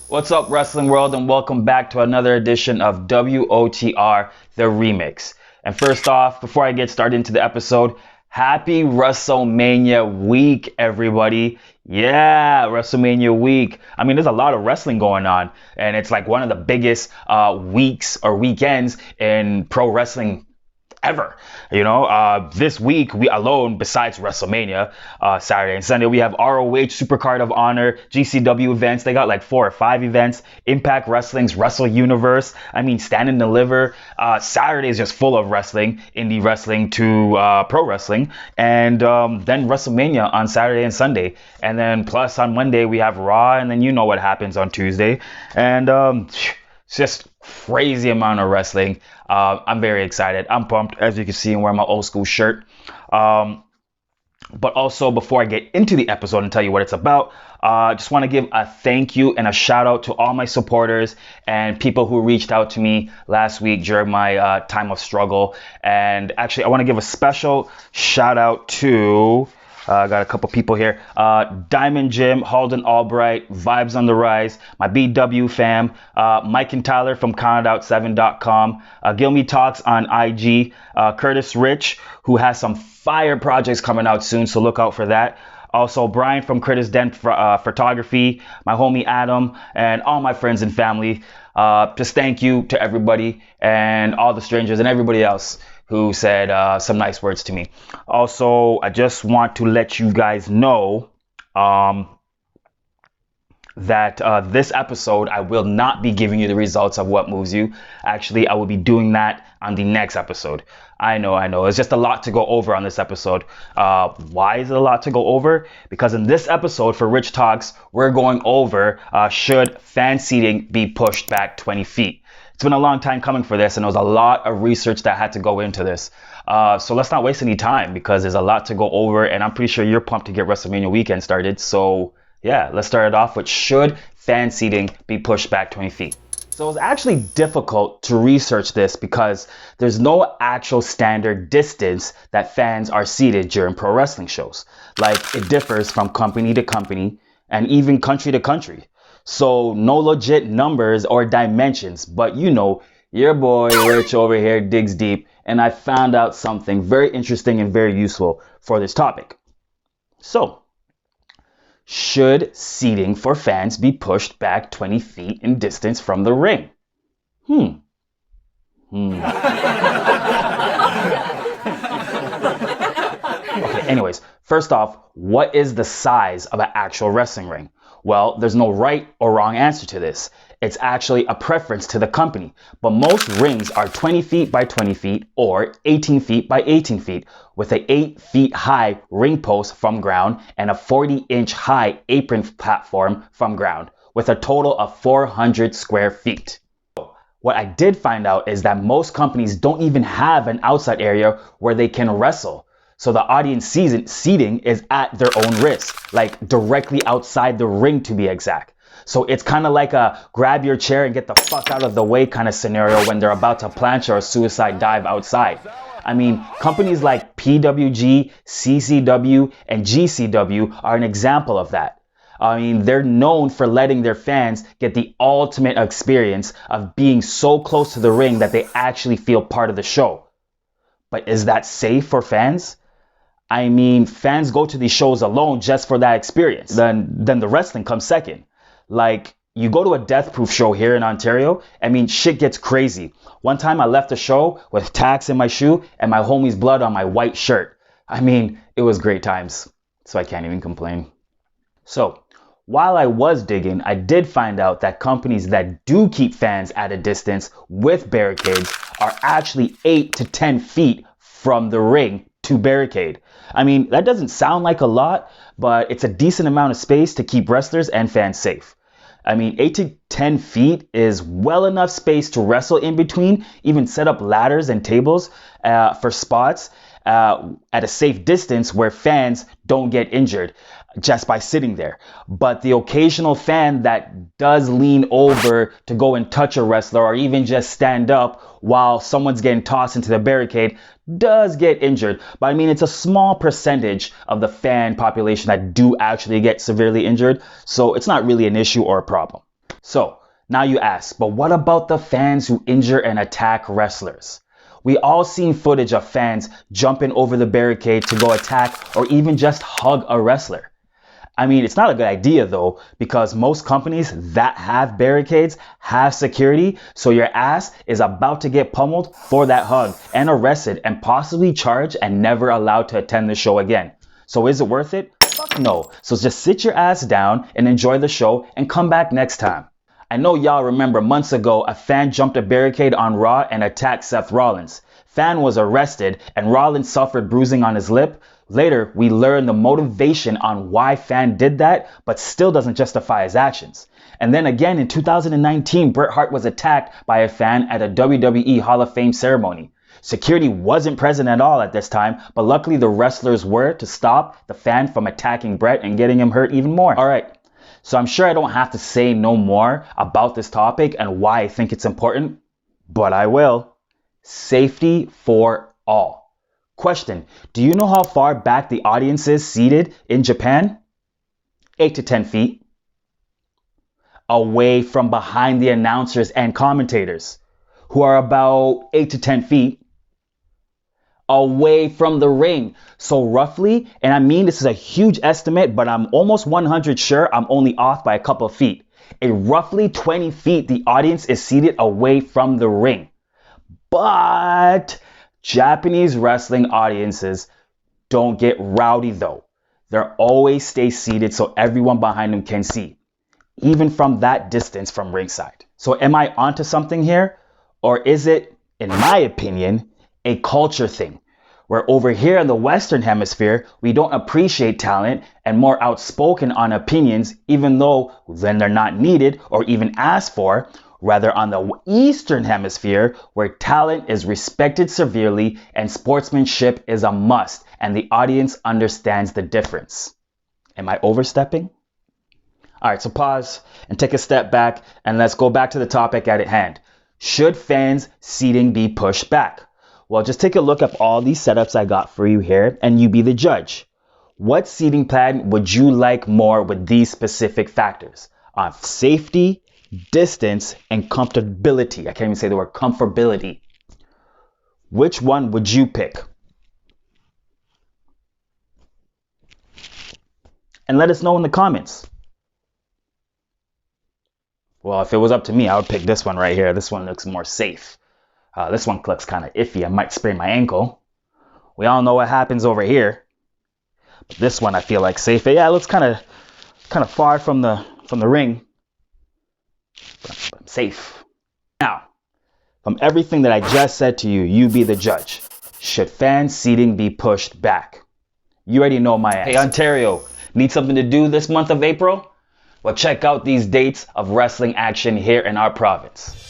What's up, wrestling world, and welcome back to another edition of WOTR, the Remix. And first off, before I get started into the episode, happy WrestleMania week, everybody. Yeah, WrestleMania week. I mean, there's a lot of wrestling going on, and it's like one of the biggest weeks or weekends in pro wrestling ever. This week we alone, besides WrestleMania, Saturday and Sunday, we have ROH Supercard of Honor, GCW events. They got like 4 or 5 events. Impact Wrestling's Wrestle Universe. I mean, Stand and Deliver. Saturday is just full of wrestling, indie wrestling to pro wrestling, and then WrestleMania on Saturday and Sunday, and then plus on Monday we have Raw, and then you know what happens on Tuesday, and it's just crazy amount of wrestling. I'm very excited. I'm pumped. As you can see, I'm wearing my old school shirt. But also, before I get into the episode and tell you what it's about, I just want to give a thank you and a shout out to all my supporters and people who reached out to me last week during my time of struggle. And actually, I want to give a special shout out to... I got a couple people here. Diamond Jim, Halden Albright, Vibes on the Rise, my BW fam, Mike and Tyler from CountItOut7.com, Gilmy Talks on IG, Curtis Rich, who has some fire projects coming out soon, so look out for that. Also, Brian from Curtis Dent Photography, my homie Adam, and all my friends and family. Just thank you to everybody and all the strangers and everybody else who said some nice words to me. Also, I just want to let you guys know that this episode, I will not be giving you the results of what moves you. Actually, I will be doing that on the next episode. I know. It's just a lot to go over on this episode. Why is it a lot to go over? Because in this episode for Rich Talks, we're going over should fan seating be pushed back 20 feet. It's been a long time coming for this, and there was a lot of research that had to go into this. So let's not waste any time because there's a lot to go over, and I'm pretty sure you're pumped to get WrestleMania weekend started. So yeah, let's start it off with should fan seating be pushed back 20 feet? So it was actually difficult to research this because there's no actual standard distance that fans are seated during pro wrestling shows. Like, it differs from company to company and even country to country. So no legit numbers or dimensions, but your boy Rich over here digs deep, and I found out something very interesting and very useful for this topic. So, should seating for fans be pushed back 20 feet in distance from the ring? Okay, anyways, first off, what is the size of an actual wrestling ring? Well, there's no right or wrong answer to this. It's actually a preference to the company, but most rings are 20 feet by 20 feet or 18 feet by 18 feet with an 8 feet high ring post from ground and a 40-inch high apron platform from ground with a total of 400 square feet. What I did find out is that most companies don't even have an outside area where they can wrestle. So the audience seating is at their own risk, like directly outside the ring to be exact. So it's kind of like a grab your chair and get the fuck out of the way kind of scenario when they're about to plancha or suicide dive outside. I mean, companies like PWG, CCW, and GCW are an example of that. I mean, they're known for letting their fans get the ultimate experience of being so close to the ring that they actually feel part of the show. But is that safe for fans? I mean, fans go to these shows alone just for that experience. Then the wrestling comes second. Like, you go to a Death Proof show here in Ontario, I mean, shit gets crazy. One time I left a show with tacks in my shoe and my homie's blood on my white shirt. I mean, it was great times, so I can't even complain. So, while I was digging, I did find out that companies that do keep fans at a distance with barricades are actually 8 to 10 feet from the ring to barricade. I mean, that doesn't sound like a lot, but it's a decent amount of space to keep wrestlers and fans safe. I mean, 8 to 10 feet is well enough space to wrestle in between, even set up ladders and tables for spots at a safe distance where fans don't get injured just by sitting there. But the occasional fan that does lean over to go and touch a wrestler or even just stand up while someone's getting tossed into the barricade does get injured. But I mean, it's a small percentage of the fan population that do actually get severely injured, so it's not really an issue or a problem. So now you ask, but what about the fans who injure and attack wrestlers? We all seen footage of fans jumping over the barricade to go attack or even just hug a wrestler. I mean, it's not a good idea though, because most companies that have barricades have security, so your ass is about to get pummeled for that hug and arrested and possibly charged and never allowed to attend the show again. So is it worth it? Fuck no. So just sit your ass down and enjoy the show and come back next time. I know y'all remember months ago a fan jumped a barricade on Raw and attacked Seth Rollins. Fan was arrested and Rollins suffered bruising on his lip. Later, we learned the motivation on why Fan did that, but still doesn't justify his actions. And then again in 2019, Bret Hart was attacked by a fan at a WWE Hall of Fame ceremony. Security wasn't present at all at this time, but luckily the wrestlers were to stop the fan from attacking Bret and getting him hurt even more. All right, so I'm sure I don't have to say no more about this topic and why I think it's important, but I will. Safety for all. Question, do you know how far back the audience is seated in Japan? 8 to 10 feet. Away from behind the announcers and commentators, who are about 8 to 10 feet. Away from the ring. So roughly, and I mean this is a huge estimate, but I'm almost 100 sure I'm only off by a couple of feet. In roughly 20 feet, the audience is seated away from the ring. But Japanese wrestling audiences don't get rowdy though. They always stay seated so everyone behind them can see, even from that distance from ringside. So am I onto something here? Or is it, in my opinion, a culture thing? Where over here in the Western Hemisphere, we don't appreciate talent and more outspoken on opinions, even though then they're not needed or even asked for. Rather on the Eastern Hemisphere, where talent is respected severely and sportsmanship is a must, and the audience understands the difference. Am I overstepping? All right, so pause and take a step back and let's go back to the topic at hand. Should fans' seating be pushed back? Well, just take a look at all these setups I got for you here and you be the judge. What seating plan would you like more with these specific factors? On safety, distance, and comfortability. I can't even say the word comfortability. Which one would you pick? And let us know in the comments. Well, if it was up to me, I would pick this one right here. This one looks more safe. This one looks kind of iffy. I might sprain my ankle. We all know what happens over here. But this one I feel like safe. Yeah, it looks kind of far from the ring. But I'm safe. Now, from everything that I just said to you, you be the judge. Should fan seating be pushed back? You already know my answer. Hey, Ontario, need something to do this month of April? Well, check out these dates of wrestling action here in our province.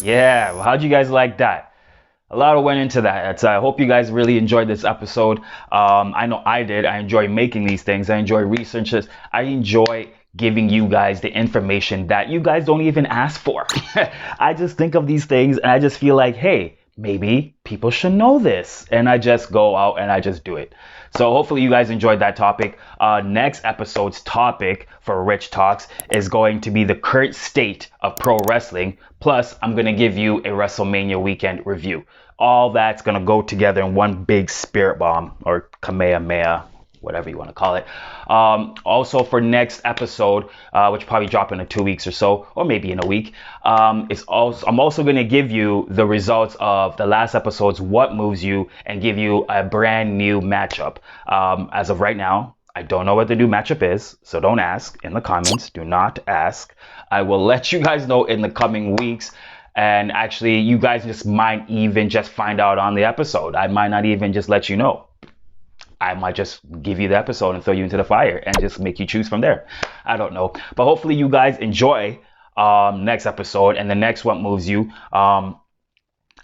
Yeah, well, how'd you guys like that? A lot went into that. I hope you guys really enjoyed this episode. I know I did. I enjoy making these things. I enjoy researches. I enjoy giving you guys the information that you guys don't even ask for. I just think of these things and I just feel like, hey, maybe people should know this. And I just go out and I just do it. So hopefully you guys enjoyed that topic. Next episode's topic for Rich Talks is going to be the current state of pro wrestling. Plus, I'm going to give you a WrestleMania weekend review. All that's going to go together in one big spirit bomb or Kamehameha, whatever you want to call it. Also for next episode, which probably drop in 2 weeks or so, or maybe in a week, I'm also going to give you the results of the last episode's What Moves You and give you a brand new matchup. As of right now, I don't know what the new matchup is, so don't ask in the comments. Do not ask. I will let you guys know in the coming weeks. And actually, you guys just might even just find out on the episode. I might not even just let you know. I might just give you the episode and throw you into the fire and just make you choose from there. I don't know. But hopefully you guys enjoy next episode, and the next What Moves You.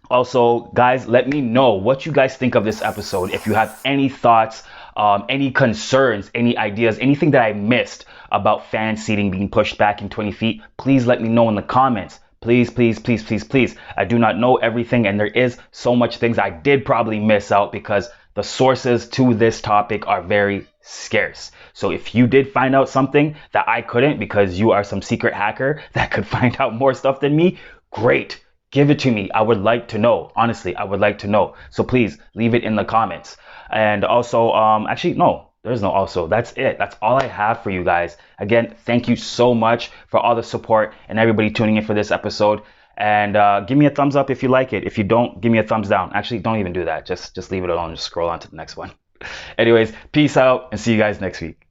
Also, guys, let me know what you guys think of this episode. If you have any thoughts, any concerns, any ideas, anything that I missed about fan seating being pushed back in 20 feet, please let me know in the comments. Please, please, please, please, please. I do not know everything, and there is so much things I did probably miss out because the sources to this topic are very scarce. So if you did find out something that I couldn't because you are some secret hacker that could find out more stuff than me, great. Give it to me. I would like to know. Honestly, I would like to know. So please leave it in the comments. And also, actually, no, there's no also. That's it. That's all I have for you guys. Again, thank you so much for all the support and everybody tuning in for this episode. And give me a thumbs up if you like it. If you don't, give me a thumbs down. Actually, don't even do that. Just leave it alone. Just scroll on to the next one. Anyways, peace out and see you guys next week.